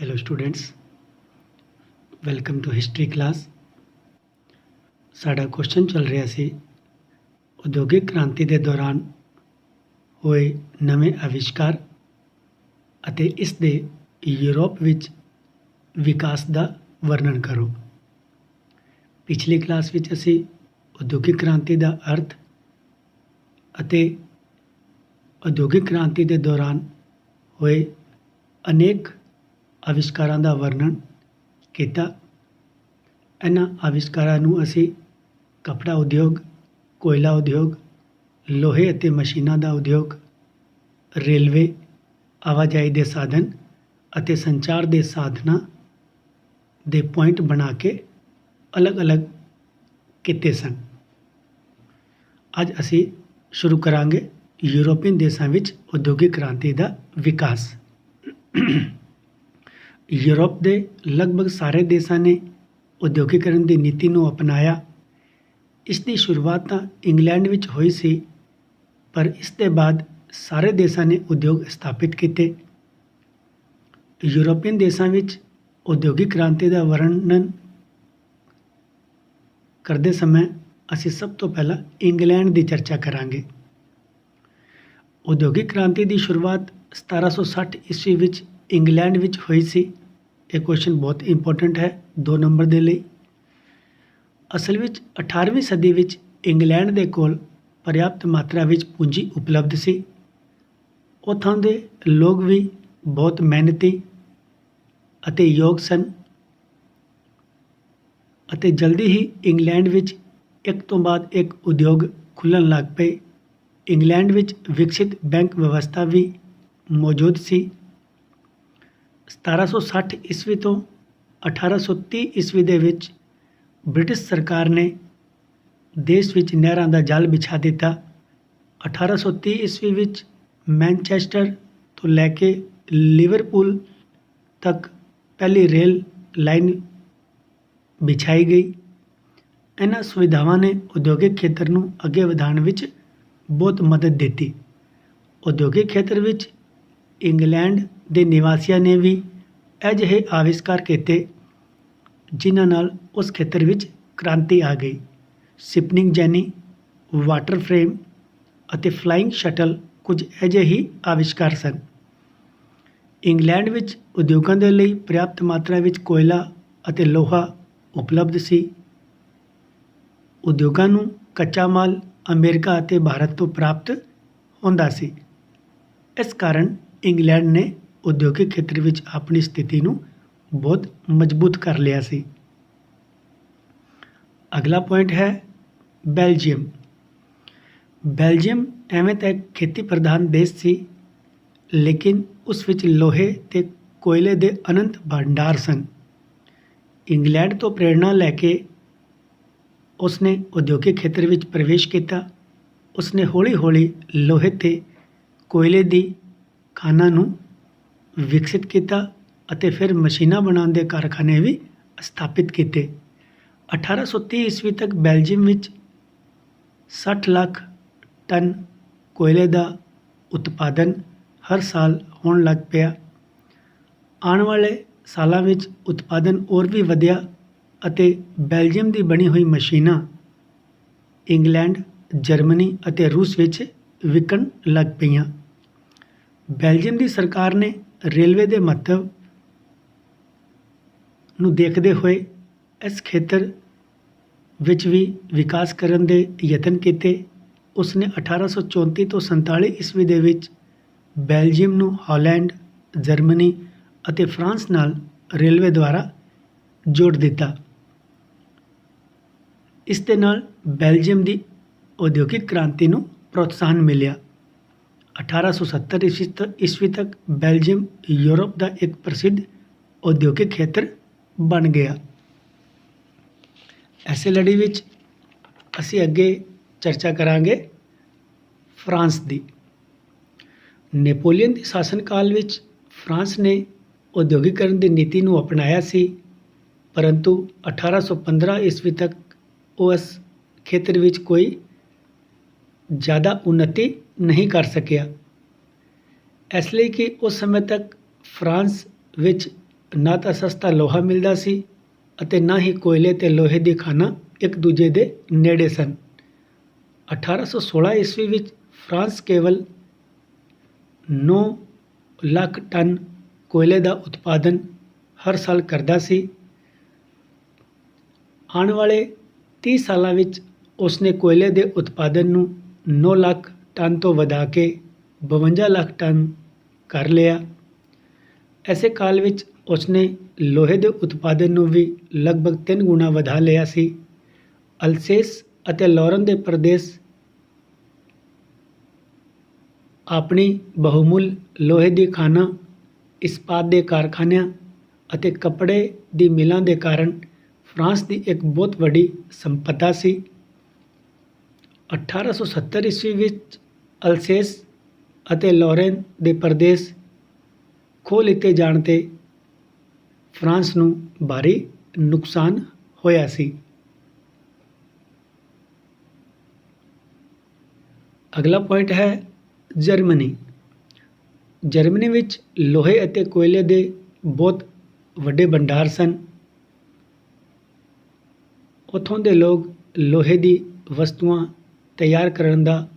Hello students, welcome to history class. साडा question चल रहा सी उद्योगिक क्रांति के दौरान होए नवे आविष्कार अते इस दे यूरोप विच विकास का वर्णन करो। पिछली क्लास विच असी उद्योगिक क्रांति का अर्थ अते उद्योगिक क्रांति के दौरान होए अनेक आविष्कारां दा वर्णन किया। इन्हां आविष्कारां नूं असी कपड़ा उद्योग, कोयला उद्योग, लोहे अते मशीनां दा उद्योग, रेलवे, आवाजाई दे साधन अते संचार दे साधनां दे पॉइंट बना के अलग अलग किए सन। अज असी शुरू करांगे यूरोपीयन देशां विच उद्योगिक क्रांति का विकास। यूरोप के लगभग सारे देशों ने उद्योगीकरण की नीति को अपनाया। इसकी शुरुआत तो इंग्लैंड विच हुई सी, पर इसके बाद सारे देशों ने उद्योग स्थापित किए। यूरोपीयन देशों विच उद्योगिक क्रांति का वर्णन करते समय असी सब तो पहला इंग्लैंड की चर्चा करांगे। उद्योगिक क्रांति की शुरुआत 1760 ईस्वी विच इंग्लैंड विच हुई सी। एक क्वेश्चन बहुत इंपॉर्टेंट है 2 नंबर के लिए। असल विच 18वीं सदी विच इंग्लैंड के कोल पर्याप्त मात्रा विच पूंजी उपलब्ध सी। उत्थों के लोग भी बहुत मेहनती अते योग सन अते जल्दी ही इंग्लैंड विच एक तो बाद एक उद्योग खुलन लग पे। इंग्लैंड विच विकसित बैंक व्यवस्था भी मौजूद सी। 1760 ईस्वी तो 1830 ईस्वी दे विच ब्रिटिश सरकार ने देश विच नहरां दा जाल बिछा दिता। 1830 ईस्वी विच मैनचेस्टर तो लैके लिवरपूल तक पहली रेल लाइन बिछाई गई। इन्हां सुविधावां ने उद्योगिक खेत्र नूं अगे वधाउण विच बहुत मदद दी। उद्योगिक खेत्र विच इंग्लैंड के निवासियों ने भी अजिहे आविष्कार किए जिन्हां नाल उस खेत्र विच क्रांति आ गई। शिपनिंग जैनी, वाटर फ्रेम अते फ्लाइंग शटल कुछ अजिहे ही आविष्कार सन। इंग्लैंड विच उद्योगों के लिए पर्याप्त मात्रा विच कोयला अते लोहा उपलब्ध सी। उद्योगों नूं कच्चा माल अमेरिका अते भारत तो प्राप्त होंदा सी। इस कारण इंग्लैंड ने उद्योगिक खेत्र विच अपनी स्थिति नूं बहुत मजबूत कर लिया सी। अगला पॉइंट है बेल्जियम। बेल्जियम एवें तो एक खेती प्रधान देश सी, लेकिन उस विच लोहे ते कोयले दे अनंत भंडार सन। इंग्लैंड तो प्रेरणा लैके उसने उद्योगिक खेत्र विच प्रवेश किया। उसने हौली हौली लोहे ते कोयले दी खानां नूं विकसित किया अते फिर मशीनां बनाउण दे कारखाने भी स्थापित किए। 1830 ईस्वी तक बेल्जियम विच 60 लाख टन कोयले का उत्पादन हर साल होण लग पिया। आने वाले सालों विच उत्पादन और भी वधिया अते बेल्जियम की बनी हुई मशीनां इंग्लैंड, जर्मनी अते रूस विच विकण लग पईयां। बेल्जियम की सरकार ने रेलवे के महत्व नूं देखते हुए इस खेत्र विच भी विकास करन दे यतन किए। उसने 1834 तो 47 ईस्वी दे विच बेल्जियम नूं हॉलैंड, जर्मनी अते फ्रांस नाल रेलवे द्वारा जोड़ दिता। इस दे नाल बेल्जियम की उद्योगिक क्रांति नूं प्रोत्साहन मिलिया। 1870 ईस्वी तक बेल्जियम यूरोप का एक प्रसिद्ध औद्योगिक खेत्र बन गया। ऐसे लड़ी विच असी अगे चर्चा करांगे फ्रांस की। नेपोलियन के शासन काल विच फ्रांस ने उद्योगीकरण की नीति को अपनाया सी, परंतु 1815 ईस्वी तक उस खेत्र विच कोई ज़्यादा उन्नति नहीं कर सकिया। इसलिए कि उस समय तक फ्रांस विच ਨਾ ਤਾਂ ਸਸਤਾ ਲੋਹਾ ਮਿਲਦਾ ਸੀ ਅਤੇ ਨਾ ਹੀ ਕੋਇਲੇ ਤੇ ਲੋਹੇ ਦੀ ਖਾਣਾਂ ਇੱਕ ਦੂਜੇ ਦੇ ਨੇੜੇ ਸਨ। 1816 ਈਸਵੀ ਵਿੱਚ ਫਰਾਂਸ ਕੇਵਲ 9 ਲੱਖ ਟਨ ਕੋਇਲੇ ਦਾ ਉਤਪਾਦਨ ਹਰ ਸਾਲ ਕਰਦਾ ਸੀ। ਆਉਣ ਵਾਲੇ 30 ਸਾਲਾਂ ਵਿੱਚ ਉਸਨੇ ਕੋਇਲੇ ਦੇ ਉਤਪਾਦਨ ਨੂੰ 9 ਲੱਖ ਟਨ ਤੋਂ ਵਧਾ ਕੇ 52 ਲੱਖ ਟਨ ਕਰ ਲਿਆ। ਐਸੇ ਕਾਲ ਵਿੱਚ ਉਸਨੇ ਲੋਹੇ ਦੇ ਉਤਪਾਦਨ ਨੂੰ ਵੀ ਲਗਭਗ 3 ਗੁਣਾ ਵਧਾ ਲਿਆ ਸੀ। ਅਲਸੇਸ ਅਤੇ ਲੌਰਨ ਦੇ ਪ੍ਰਦੇਸ਼ ਆਪਣੀ ਬਹੁਮੁੱਲ ਲੋਹੇ ਦੀ ਖਾਣਾਂ, ਇਸਪਾਤ ਦੇ ਕਾਰਖਾਨਿਆਂ ਅਤੇ ਕੱਪੜੇ ਦੀ ਮਿਲਾਂ ਦੇ ਕਾਰਨ ਫਰਾਂਸ ਦੀ ਇੱਕ ਬਹੁਤ ਵੱਡੀ ਸੰਪਦਾ ਸੀ। 1870 ਈਸਵੀ ਵਿੱਚ ਅਲਸੇਸ ਅਤੇ ਲੌਰੇਨ ਦੇ ਪ੍ਰਦੇਸ਼ ਖੋਹ ਲਿੱਤੇ ਜਾਣ 'ਤੇ ਫਰਾਂਸ ਨੂੰ ਭਾਰੀ ਨੁਕਸਾਨ ਹੋਇਆ ਸੀ। ਅਗਲਾ ਪੁਆਇੰਟ ਹੈ ਜਰਮਨੀ। ਜਰਮਨੀ ਵਿੱਚ ਲੋਹੇ ਅਤੇ ਕੋਇਲੇ ਦੇ ਬਹੁਤ ਵੱਡੇ ਭੰਡਾਰ ਸਨ। ਉੱਥੋਂ ਦੇ ਲੋਕ ਲੋਹੇ ਦੀ ਵਸਤੂਆਂ ਤਿਆਰ ਕਰਨ ਦਾ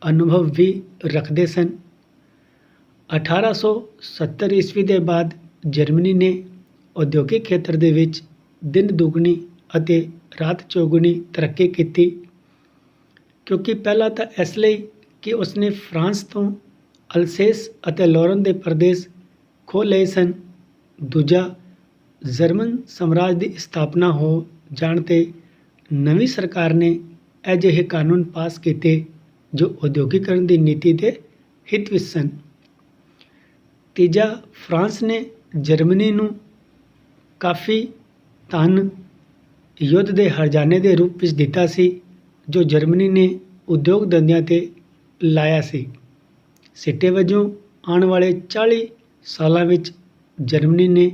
ਅਨੁਭਵ ਵੀ ਰੱਖਦੇ ਸਨ। 1870 ਈਸਵੀ ਦੇ ਬਾਅਦ ਜਰਮਨੀ ਨੇ ਉਦਯੋਗਿਕ ਖੇਤਰ ਦੇ ਵਿੱਚ ਦਿਨ ਦੁਗਣੀ ਅਤੇ ਰਾਤ ਚੌਗੁਣੀ ਤਰੱਕੀ ਕੀਤੀ, ਕਿਉਂਕਿ ਪਹਿਲਾਂ ਤਾਂ ਇਸ ਲਈ ਕਿ ਉਸਨੇ ਫਰਾਂਸ ਤੋਂ ਅਲਸੇਸ ਅਤੇ ਲੌਰਨ ਦੇ ਪ੍ਰਦੇਸ਼ ਖੋਹ ਲਏ ਸਨ। ਦੂਜਾ, ਜਰਮਨ ਸਾਮਰਾਜ ਦੀ ਸਥਾਪਨਾ ਹੋ ਜਾਣ 'ਤੇ ਨਵੀਂ ਸਰਕਾਰ ਨੇ ਅਜਿਹੇ ਕਾਨੂੰਨ ਪਾਸ ਕੀਤੇ ਜੋ ਉਦਯੋਗੀਕਰਨ ਦੀ ਨੀਤੀ ਦੇ ਹਿੱਤ ਵਿੱਚ ਸਨ। ਤੀਜਾ, ਫਰਾਂਸ ਨੇ ਜਰਮਨੀ ਨੂੰ ਕਾਫੀ ਧਨ ਯੁੱਧ ਦੇ ਹਰਜਾਨੇ ਦੇ ਰੂਪ ਵਿੱਚ ਦਿੱਤਾ ਸੀ, ਜੋ ਜਰਮਨੀ ਨੇ ਉਦਯੋਗ ਧੰਦਿਆਂ 'ਤੇ ਲਾਇਆ ਸੀ। ਸਿੱਟੇ ਵਜੋਂ ਆਉਣ ਵਾਲੇ 40 ਸਾਲਾਂ ਵਿੱਚ ਜਰਮਨੀ ਨੇ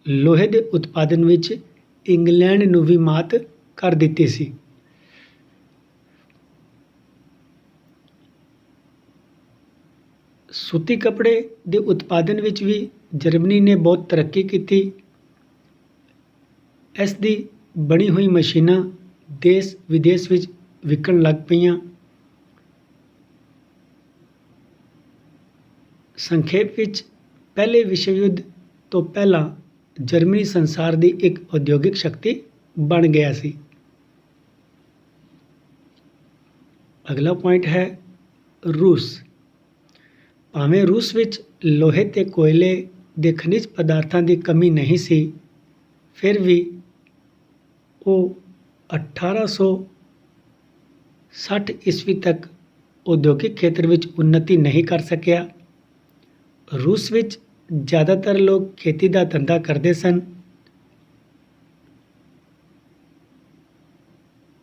ਲੋਹੇ ਦੇ ਉਤਪਾਦਨ ਵਿੱਚ ਇੰਗਲੈਂਡ ਨੂੰ ਵੀ ਮਾਤ ਕਰ ਦਿੱਤੀ ਸੀ। ਸੂਤੀ ਕੱਪੜੇ ਦੇ ਉਤਪਾਦਨ ਵਿੱਚ ਵੀ ਜਰਮਨੀ ਨੇ ਬਹੁਤ ਤਰੱਕੀ ਕੀਤੀ। ਇਸ ਦੀ ਬਣੀ ਹੋਈ ਮਸ਼ੀਨਾਂ ਦੇਸ਼ ਵਿਦੇਸ਼ ਵਿੱਚ ਵਿਕਣ ਲੱਗ ਪਈਆਂ। ਸੰਖੇਪ ਵਿੱਚ ਪਹਿਲੇ ਵਿਸ਼ਵ ਯੁੱਧ ਤੋਂ ਪਹਿਲਾਂ ਜਰਮਨੀ ਸੰਸਾਰ ਦੀ ਇੱਕ ਉਦਯੋਗਿਕ ਸ਼ਕਤੀ ਬਣ ਗਿਆ ਸੀ। ਅਗਲਾ ਪੁਆਇੰਟ ਹੈ ਰੂਸ। ਭਾਵੇਂ ਰੂਸ ਵਿੱਚ ਲੋਹੇ ਤੇ ਕੋਇਲੇ ਦੇ ਖਣਿਜ ਪਦਾਰਥਾਂ ਦੀ ਕਮੀ ਨਹੀਂ ਸੀ, ਫਿਰ ਵੀ ਉਹ 1860 ਈਸਵੀ ਤੱਕ ਉਦਯੋਗਿਕ ਖੇਤਰ ਵਿੱਚ ਉੱਨਤੀ ਨਹੀਂ ਕਰ ਸਕਿਆ। ਰੂਸ ਵਿੱਚ ਜ਼ਿਆਦਾਤਰ ਲੋਕ ਖੇਤੀ ਦਾ ਧੰਦਾ ਕਰਦੇ ਸਨ।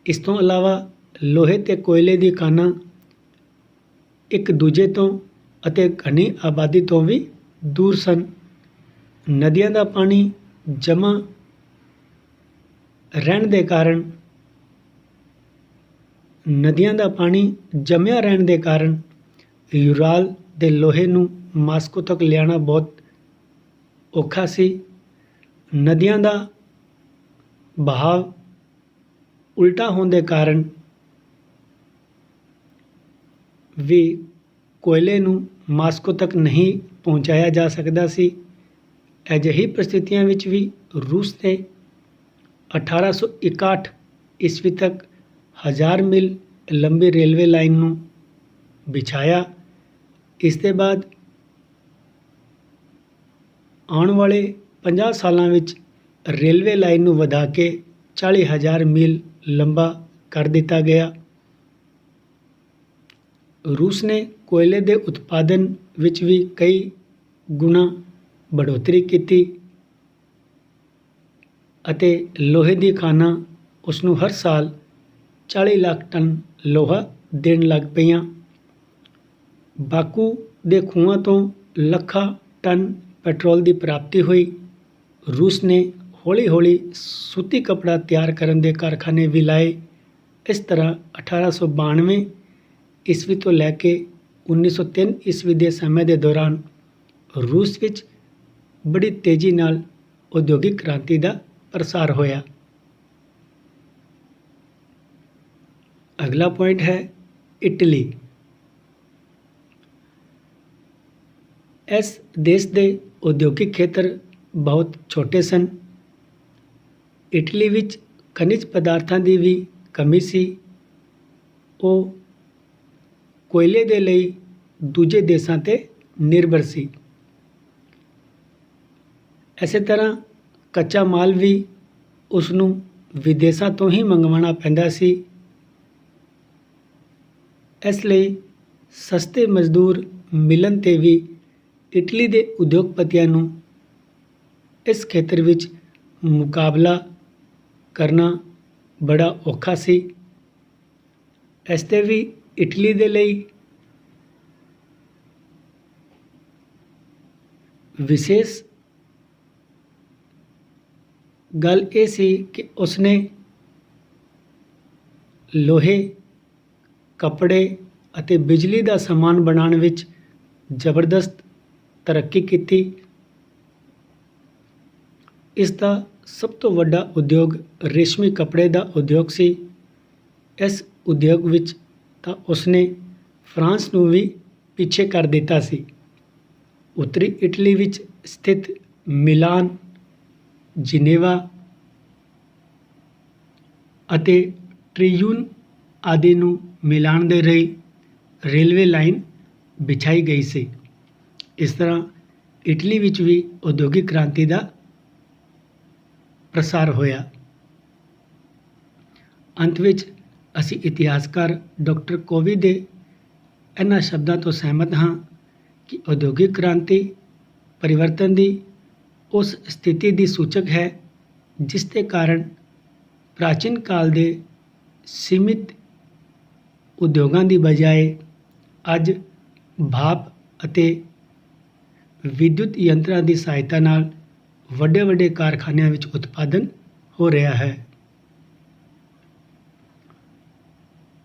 ਇਸ ਤੋਂ ਇਲਾਵਾ ਲੋਹੇ ਤੇ ਕੋਇਲੇ ਦੀ ਖਾਣਾਂ ਇੱਕ ਦੂਜੇ ਤੋਂ ਅਤੇ ਘਣੀ ਆਬਾਦੀ ਤੋਂ ਵੀ ਦੂਰ ਸਨ। ਨਦੀਆਂ ਦਾ ਪਾਣੀ ਜਮ੍ਹਾਂ ਰਹਿਣ ਦੇ ਕਾਰਨ ਯੂਰਾਲ ਦੇ ਲੋਹੇ ਨੂੰ ਮਾਸਕੋ ਤੱਕ ਲਿਆਉਣਾ ਬਹੁਤ ਔਖਾ ਸੀ। ਨਦੀਆਂ ਦਾ ਬਹਾਵ ਉਲਟਾ ਹੋਣ ਦੇ ਕਾਰਨ ਵੀ ਕੋਇਲੇ ਨੂੰ ਮਾਸਕੋ ਤੱਕ ਨਹੀਂ ਪਹੁੰਚਾਇਆ ਜਾ ਸਕਦਾ ਸੀ। ਅਜਿਹੀ ਪ੍ਰਸਥਿਤੀਆਂ ਵਿੱਚ ਵੀ ਰੂਸ ਨੇ 1861 ਈਸਵੀ ਤੱਕ 1000 ਮੀਲ ਲੰਬੀ ਰੇਲਵੇ ਲਾਈਨ ਨੂੰ ਵਿਛਾਇਆ। ਇਸ ਦੇ ਬਾਅਦ ਆਉਣ ਵਾਲੇ 50 ਸਾਲਾਂ ਵਿੱਚ ਰੇਲਵੇ ਲਾਈਨ ਨੂੰ ਵਧਾ ਕੇ 40,000 ਮੀਲ ਲੰਬਾ ਕਰ ਦਿੱਤਾ ਗਿਆ। ਰੂਸ ਨੇ ਕੋਇਲੇ ਦੇ ਉਤਪਾਦਨ ਵਿੱਚ ਵੀ ਕਈ ਗੁਣਾ ਬੜ੍ਹੋਤਰੀ ਕੀਤੀ ਅਤੇ ਲੋਹੇ ਦੀ ਖਾਣਾਂ ਉਸ ਨੂੰ ਹਰ ਸਾਲ 40 ਲੱਖ ਟਨ ਲੋਹਾ ਦੇਣ ਲੱਗ ਪਈਆਂ। ਬਾਕੂ ਦੇ ਖੂਹਾਂ ਤੋਂ ਲੱਖਾਂ ਟਨ ਪੈਟਰੋਲ ਦੀ ਪ੍ਰਾਪਤੀ ਹੋਈ। ਰੂਸ ਨੇ ਹੌਲੀ ਹੌਲੀ ਸੂਤੀ ਕੱਪੜਾ ਤਿਆਰ ਕਰਨ ਦੇ ਕਾਰਖਾਨੇ ਵੀ ਲਾਏ। ਇਸ ਤਰ੍ਹਾਂ 1892 ਈਸਵੀ ਤੋਂ ਲੈ ਕੇ 1903 ਈਸਵੀ ਦੇ ਸਮੇਂ ਦੇ ਦੌਰਾਨ ਰੂਸ ਵਿੱਚ ਬੜੀ ਤੇਜ਼ੀ ਨਾਲ ਉਦਯੋਗਿਕ ਕ੍ਰਾਂਤੀ ਦਾ ਪ੍ਰਸਾਰ ਹੋਇਆ। ਅਗਲਾ ਪੁਆਇੰਟ ਹੈ ਇਟਲੀ। ਇਸ ਦੇਸ਼ ਦੇ ਉਦਯੋਗਿਕ ਖੇਤਰ ਬਹੁਤ ਛੋਟੇ ਸਨ। ਇਟਲੀ ਵਿੱਚ ਖਣਿਜ ਪਦਾਰਥਾਂ ਦੀ ਵੀ ਕਮੀ ਸੀ। ਉਹ ਕੋਇਲੇ ਦੇ ਲਈ ਦੂਜੇ ਦੇਸ਼ਾਂ 'ਤੇ ਨਿਰਭਰ ਸੀ। ਇਸੇ ਤਰ੍ਹਾਂ ਕੱਚਾ ਮਾਲ ਵੀ ਉਸ ਨੂੰ ਵਿਦੇਸ਼ਾਂ ਤੋਂ ਹੀ ਮੰਗਵਾਉਣਾ ਪੈਂਦਾ ਸੀ। ਇਸ ਲਈ ਸਸਤੇ ਮਜ਼ਦੂਰ ਮਿਲਣ 'ਤੇ ਵੀ ਇਟਲੀ ਦੇ ਉਦਯੋਗਪਤੀਆਂ ਨੂੰ ਇਸ ਖੇਤਰ ਵਿੱਚ ਮੁਕਾਬਲਾ ਕਰਨਾ ਬੜਾ ਔਖਾ ਸੀ। ਇਸ 'ਤੇ ਵੀ ਇਟਲੀ ਦੇ ਲਈ ਵਿਸ਼ੇਸ਼ ਗੱਲ ਇਹ ਸੀ ਕਿ ਉਸਨੇ ਲੋਹੇ, ਕੱਪੜੇ ਅਤੇ ਬਿਜਲੀ ਦਾ ਸਮਾਨ ਬਣਾਉਣ ਵਿੱਚ ਜ਼ਬਰਦਸਤ ਤਰੱਕੀ ਕੀਤੀ। ਇਸ ਦਾ ਸਭ ਤੋਂ ਵੱਡਾ ਉਦਯੋਗ ਰੇਸ਼ਮੀ ਕੱਪੜੇ ਦਾ ਉਦਯੋਗ ਸੀ। ਇਸ ਉਦਯੋਗ ਵਿੱਚ ਤਾਂ ਉਸਨੇ ਫਰਾਂਸ ਨੂੰ ਵੀ ਪਿੱਛੇ ਕਰ ਦਿੱਤਾ ਸੀ। ਉੱਤਰੀ ਇਟਲੀ ਵਿੱਚ ਸਥਿਤ ਮਿਲਾਨ, ਜਿਨੇਵਾ ਅਤੇ ਟ੍ਰਿਯੂਨ ਆਦਿ ਨੂੰ ਮਿਲਾਣ ਦੇ ਲਈ ਰੇਲਵੇ ਲਾਈਨ ਵਿਛਾਈ ਗਈ ਸੀ। ਇਸ ਤਰ੍ਹਾਂ ਇਟਲੀ ਵਿੱਚ ਵੀ ਉਦਯੋਗਿਕ ਕ੍ਰਾਂਤੀ ਦਾ ਪ੍ਰਸਾਰ ਹੋਇਆ। ਅੰਤ ਵਿੱਚ ਅਸੀਂ ਇਤਿਹਾਸਕਾਰ ਡਾਕਟਰ ਕੋਵੀ ਦੇ ਇਹਨਾਂ ਸ਼ਬਦਾਂ ਤੋਂ ਸਹਿਮਤ ਹਾਂ ਕਿ ਉਦਯੋਗਿਕ ਕ੍ਰਾਂਤੀ ਪਰਿਵਰਤਨ ਦੀ ਉਸ ਸਥਿਤੀ ਦੀ ਸੂਚਕ ਹੈ ਜਿਸ ਦੇ ਕਾਰਨ ਪ੍ਰਾਚੀਨ ਕਾਲ ਦੇ ਸੀਮਿਤ ਉਦਯੋਗਾਂ ਦੀ ਬਜਾਏ ਅੱਜ ਭਾਪ ਅਤੇ ਵਿਦਯੁਤ ਯੰਤਰਾਂ ਦੀ ਸਹਾਇਤਾ ਨਾਲ ਵੱਡੇ ਵੱਡੇ ਕਾਰਖਾਨਿਆਂ ਵਿੱਚ ਉਤਪਾਦਨ ਹੋ ਰਿਹਾ ਹੈ।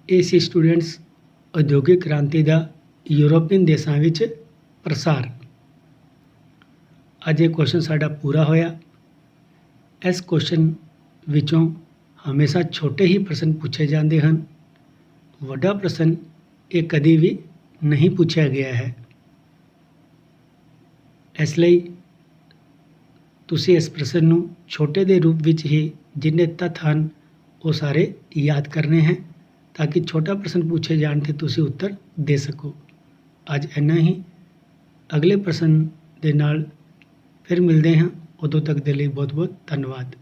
ਇਹ ਸੀ ਸਟੂਡੈਂਟਸ ਉਦਯੋਗਿਕ ਕ੍ਰਾਂਤੀ ਦਾ ਯੂਰੋਪੀਅਨ ਦੇਸ਼ਾਂ ਵਿੱਚ ਪ੍ਰਸਾਰ। ਅੱਜ ਇਹ ਕੁਐਸਚਨ ਸਾਡਾ ਪੂਰਾ ਹੋਇਆ। ਇਸ ਕੁਐਸਚਨ ਵਿੱਚੋਂ ਹਮੇਸ਼ਾ ਛੋਟੇ ਹੀ ਪ੍ਰਸ਼ਨ ਪੁੱਛੇ ਜਾਂਦੇ ਹਨ। ਵੱਡਾ ਪ੍ਰਸ਼ਨ ਇਹ ਕਦੀ ਵੀ ਨਹੀਂ ਪੁੱਛਿਆ ਗਿਆ ਹੈ। ਇਸ ਲਈ ਤੁਸੀਂ ਇਸ ਪ੍ਰਸ਼ਨ ਨੂੰ ਛੋਟੇ ਦੇ ਰੂਪ ਵਿੱਚ ਹੀ ਜਿੰਨੇ ਤੱਥ ਹਨ ਉਹ ਸਾਰੇ ਯਾਦ ਕਰਨੇ ਹੈ ਤਾਂ ਕਿ ਛੋਟਾ ਪ੍ਰਸ਼ਨ ਪੁੱਛੇ ਜਾਣ 'ਤੇ ਤੁਸੀਂ ਉੱਤਰ ਦੇ ਸਕੋ। ਅੱਜ ਇੰਨਾ ਹੀ। ਅਗਲੇ ਪ੍ਰਸ਼ਨ ਦੇ ਨਾਲ ਫਿਰ ਮਿਲਦੇ ਹਾਂ। ਉਦੋਂ ਤੱਕ ਦੇ ਲਈ ਬਹੁਤ ਬਹੁਤ ਧੰਨਵਾਦ।